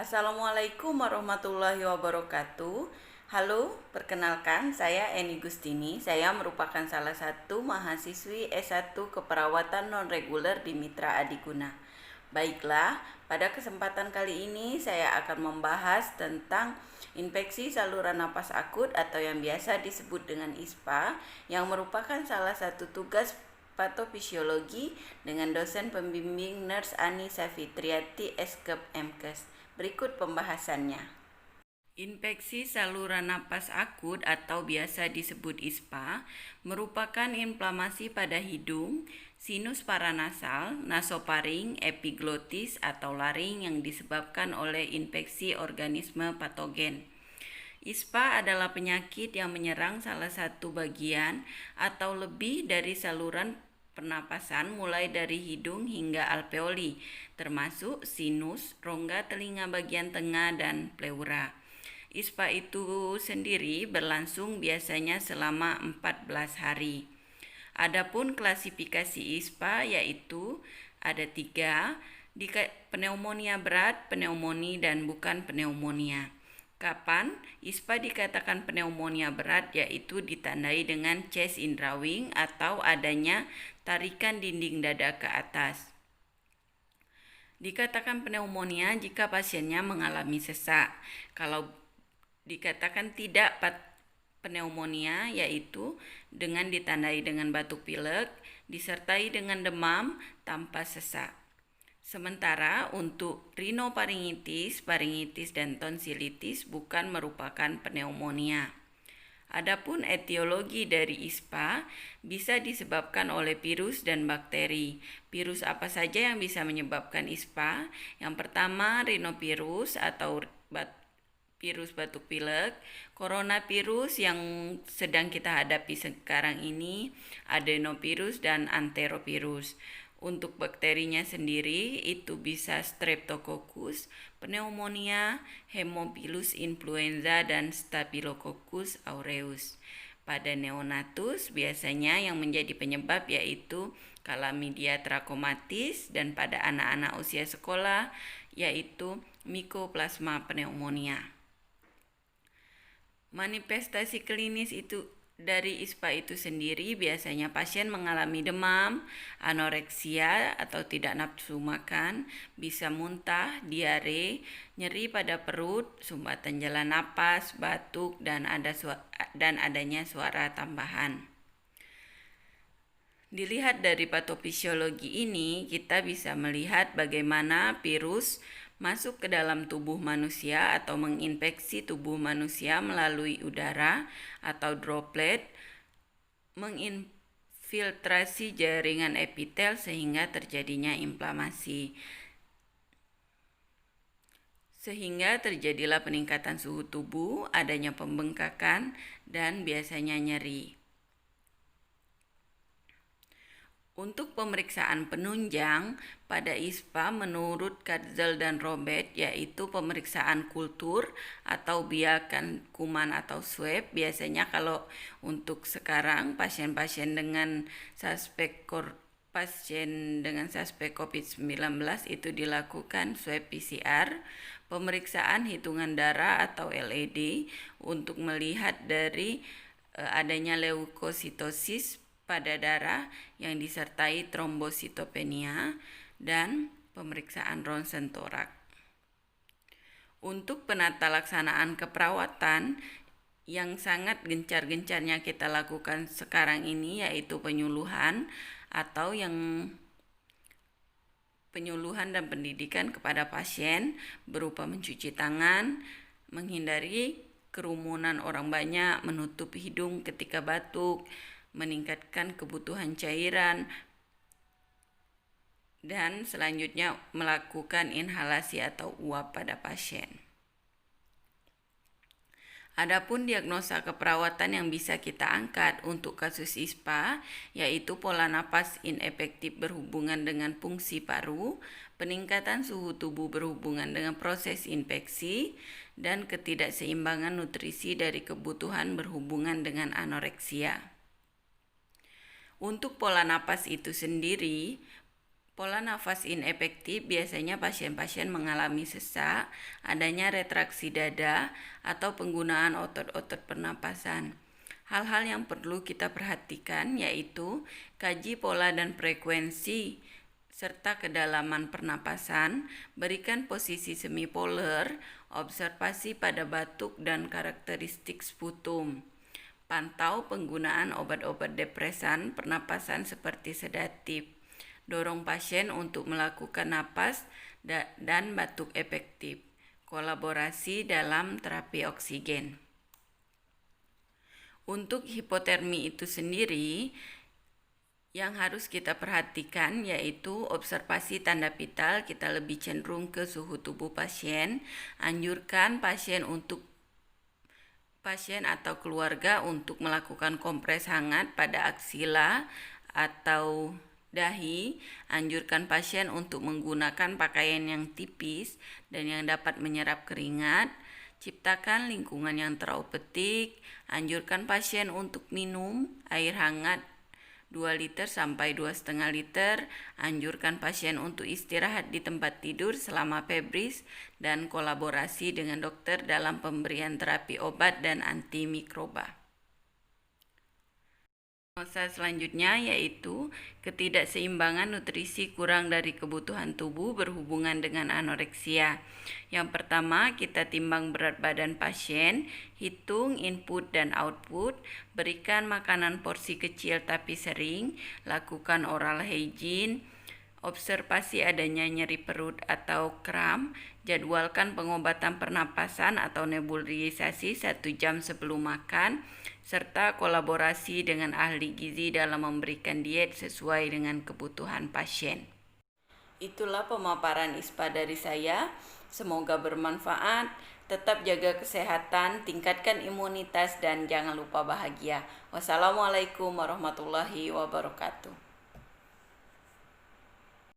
Assalamualaikum warahmatullahi wabarakatuh. Halo, perkenalkan saya Eni Gustini. Saya merupakan salah satu mahasiswi S1 Keperawatan Non-Reguler di Mitra Adiguna. Baiklah, pada kesempatan kali ini saya akan membahas tentang infeksi saluran napas akut atau yang biasa disebut dengan ISPA, yang merupakan salah satu tugas patofisiologi dengan dosen pembimbing Nurse Ani Safitriati Eskep MKes. Berikut pembahasannya. Infeksi saluran napas akut atau biasa disebut ISPA merupakan inflamasi pada hidung, sinus paranasal, nasofaring, epiglotis atau laring yang disebabkan oleh infeksi organisme patogen. ISPA adalah penyakit yang menyerang salah satu bagian atau lebih dari saluran pernapasan mulai dari hidung hingga alveoli, termasuk sinus, rongga telinga bagian tengah, dan pleura. ISPA itu sendiri berlangsung biasanya selama 14 hari. Adapun klasifikasi ISPA yaitu ada 3, pneumonia berat, pneumonia, dan bukan pneumonia. Kapan ISPA dikatakan pneumonia berat yaitu ditandai dengan chest indrawing atau adanya tarikan dinding dada ke atas. Dikatakan pneumonia jika pasiennya mengalami sesak. Kalau dikatakan tidak pneumonia yaitu dengan ditandai dengan batuk pilek disertai dengan demam tanpa sesak. Sementara untuk rinofaringitis, faringitis, dan tonsilitis bukan merupakan pneumonia. Adapun etiologi dari ISPA bisa disebabkan oleh virus dan bakteri. Virus apa saja yang bisa menyebabkan ISPA? Yang pertama, rinovirus atau virus batuk pilek, coronavirus yang sedang kita hadapi sekarang ini, adenovirus, dan enterovirus. Untuk bakterinya sendiri itu bisa Streptococcus, pneumonia, Haemophilus influenza, dan Staphylococcus aureus. Pada neonatus biasanya yang menjadi penyebab yaitu Chlamydia trachomatis, dan pada anak-anak usia sekolah yaitu Mycoplasma pneumonia. Manifestasi klinis itu dari ISPA itu sendiri biasanya pasien mengalami demam, anoreksia atau tidak nafsu makan, bisa muntah, diare, nyeri pada perut, sumbatan jalan napas, batuk, dan adanya suara tambahan. Dilihat dari patofisiologi ini, kita bisa melihat bagaimana virus masuk ke dalam tubuh manusia atau menginfeksi tubuh manusia melalui udara atau droplet, menginfiltrasi jaringan epitel sehingga terjadinya inflamasi. Sehingga terjadilah peningkatan suhu tubuh, adanya pembengkakan, dan biasanya nyeri. Untuk pemeriksaan penunjang pada ISPA menurut Katzel dan Robert yaitu pemeriksaan kultur atau biakan kuman atau swab. Biasanya kalau untuk sekarang pasien dengan suspek COVID-19 itu dilakukan swab PCR, pemeriksaan hitungan darah atau LED untuk melihat dari adanya leukositosis pada darah yang disertai trombositopenia, dan pemeriksaan ronsen torak. Untuk penata laksanaan keperawatan yang sangat gencar-gencarnya kita lakukan sekarang ini yaitu penyuluhan dan pendidikan kepada pasien berupa mencuci tangan, menghindari kerumunan orang banyak, menutup hidung ketika batuk, meningkatkan kebutuhan cairan, dan selanjutnya melakukan inhalasi atau uap pada pasien. Adapun diagnosa keperawatan yang bisa kita angkat untuk kasus ISPA yaitu pola napas inefektif berhubungan dengan fungsi paru, peningkatan suhu tubuh berhubungan dengan proses infeksi, dan ketidakseimbangan nutrisi dari kebutuhan berhubungan dengan anoreksia. Untuk pola napas itu sendiri, Pola nafas inefektif biasanya pasien-pasien mengalami sesak, adanya retraksi dada, atau penggunaan otot-otot pernapasan. Hal-hal yang perlu kita perhatikan yaitu kaji pola dan frekuensi serta kedalaman pernapasan, berikan posisi semipolar, observasi pada batuk dan karakteristik sputum. Pantau penggunaan obat-obat depresan pernapasan seperti sedatif. Dorong pasien untuk melakukan napas dan batuk efektif. Kolaborasi dalam terapi oksigen. Untuk hipotermi itu sendiri, yang harus kita perhatikan yaitu observasi tanda vital, kita lebih cenderung ke suhu tubuh pasien. Anjurkan pasien atau keluarga untuk melakukan kompres hangat pada aksila atau dahi. Anjurkan pasien untuk menggunakan pakaian yang tipis dan yang dapat menyerap keringat. Ciptakan lingkungan yang teraupetik. Anjurkan pasien untuk minum air hangat 2 liter sampai 2,5 liter. Anjurkan pasien untuk istirahat di tempat tidur selama febris dan kolaborasi dengan dokter dalam pemberian terapi obat dan antimikroba. Diagnosa selanjutnya yaitu ketidakseimbangan nutrisi kurang dari kebutuhan tubuh berhubungan dengan anoreksia. Yang pertama, kita timbang berat badan pasien, hitung input dan output, berikan makanan porsi kecil tapi sering, lakukan oral hygiene, observasi adanya nyeri perut atau kram, jadwalkan pengobatan pernapasan atau nebulisasi 1 jam sebelum makan, serta kolaborasi dengan ahli gizi dalam memberikan diet sesuai dengan kebutuhan pasien. Itulah pemaparan ISPA dari saya. Semoga bermanfaat. Tetap jaga kesehatan, tingkatkan imunitas, dan jangan lupa bahagia. Wassalamualaikum warahmatullahi wabarakatuh.